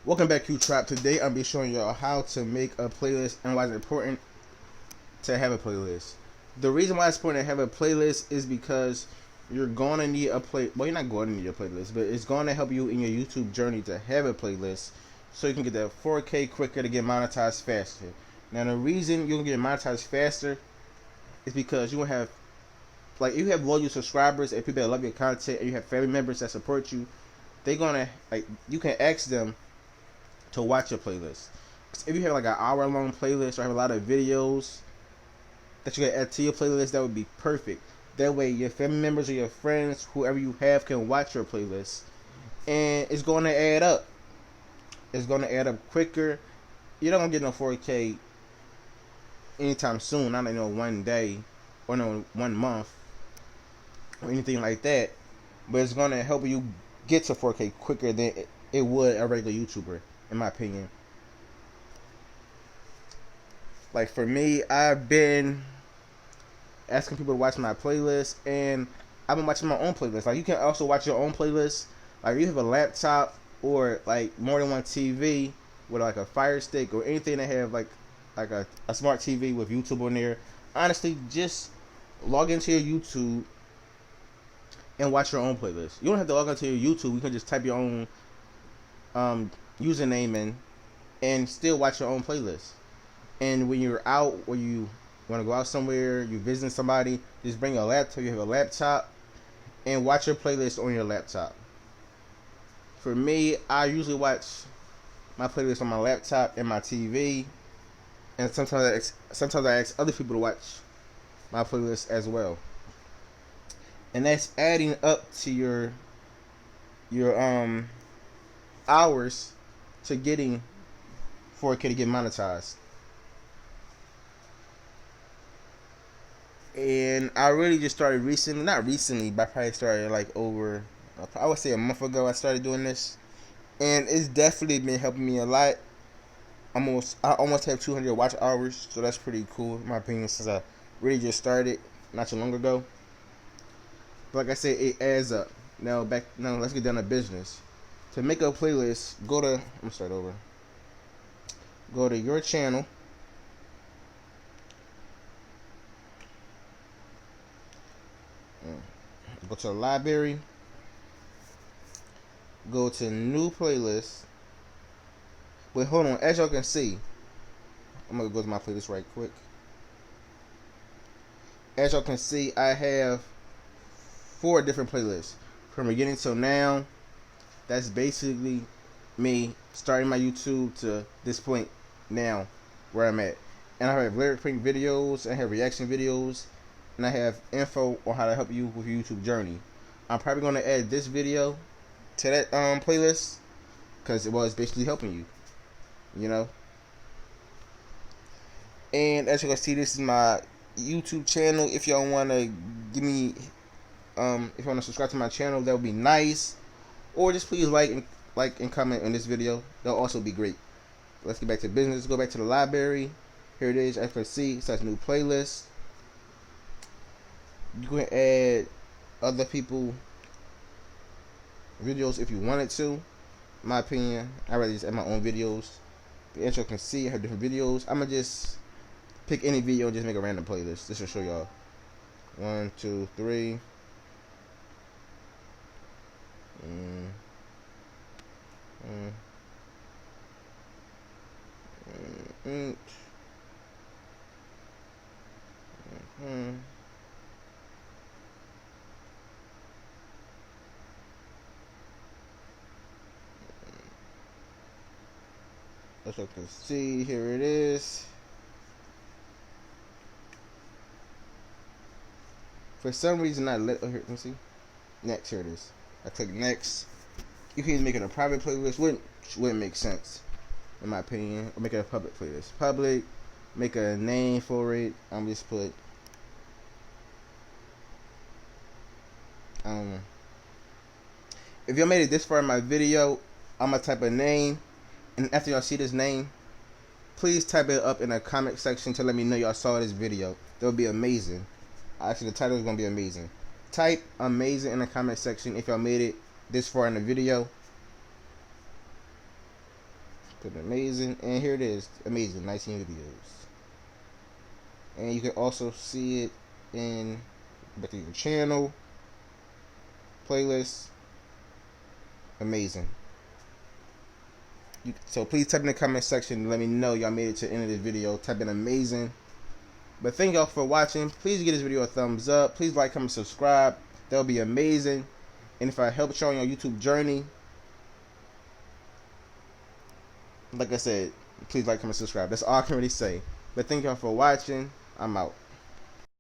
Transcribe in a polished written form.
Welcome back, Q Trap. Today I'll be showing y'all how to make a playlist and why it's important to have a playlist. The reason why it's important to have a playlist is because you're going to need a well, you're not going to need a playlist, but it's going to help you in your YouTube journey to have a playlist so you can get that 4K quicker to get monetized faster. Now, the reason you're going to get monetized faster is because you will have, like, you have loyal subscribers and people that love your content, and you have family members that support you. They're going to, like, you can ask them to watch your playlist. If you have like an hour-long playlist or have a lot of videos that you can add to your playlist, that would be perfect. That way, your family members or your friends, whoever you have, can watch your playlist, and it's going to add up. It's going to add up quicker. You're not gonna get no 4K anytime soon. Not in one day or no 1 month or anything like that. But it's going to help you get to 4K quicker than it would a regular YouTuber, in my opinion. Like, for me, I've been asking people to watch my playlist, and I've been watching my own playlist. Like, you can also watch your own playlist. Like, if you have a laptop or like more than one TV with like a Fire Stick or anything that have like a smart TV with YouTube on there. Honestly, just log into your YouTube and watch your own playlist. You don't have to log into your YouTube. You can just type your own username in and still watch your own playlist. And when you're out or you want to go out somewhere, you're visiting somebody, just bring a laptop. You have a laptop and watch your playlist on your laptop. For me, I usually watch my playlist on my laptop and my TV, and sometimes I ask other people to watch my playlist as well. And that's adding up to your hours to getting 4K to get monetized. And I really just started recently, not recently, but I probably started like over, I would say a month ago I started doing this. And it's definitely been helping me a lot. I almost have 200 watch hours, so that's pretty cool in my opinion, since I really just started not too long ago. But like I said, it adds up. Now let's get down to business. To make a playlist, I'm gonna start over. Go to your channel. Go to the library. Go to new playlist. Wait, hold on. As y'all can see, I'm gonna go to my playlist right quick. As y'all can see, I have 4 different playlists from beginning till now. That's basically me starting my YouTube to this point now, where I'm at. And I have lyric print videos, I have reaction videos, and I have info on how to help you with your YouTube journey. I'm probably gonna add this video to that playlist because it's basically helping you, you know. And as you can see, this is my YouTube channel. If y'all want to give me if you want to subscribe to my channel, that would be nice. Or just please like and comment on this video. That'll also be great. Let's get back to business. Let's go back to the library. Here it is. As you can see, it says new playlist. You can add other people videos if you wanted to. In my opinion, I rather just add my own videos. But as you can see, I have different videos. I'm gonna just pick any video and just make a random playlist. This will show y'all. 1, 2, 3. As you can see, here it is. For some reason, here, let me see. Next, here it is. I click next. You can either make it a private playlist, which wouldn't make sense, in my opinion, or make it a public playlist. Public, make a name for it. I'm just put, if y'all made it this far in my video, I'm gonna type a name, and after y'all see this name, please type it up in the comment section to let me know y'all saw this video. That would be amazing. Actually, the title is gonna be amazing. Type amazing in the comment section if y'all made it this far in the video. Put amazing, and here it is. Amazing, 19 videos. And you can also see it in back to your channel, playlist. Amazing. So please type in the comment section and let me know y'all made it to the end of this video. Type in amazing. But thank y'all for watching. Please give this video a thumbs up. Please like, comment, subscribe. That would be amazing. And if I helped y'all on your YouTube journey, like I said, please like, comment, subscribe. That's all I can really say. But thank y'all for watching. I'm out.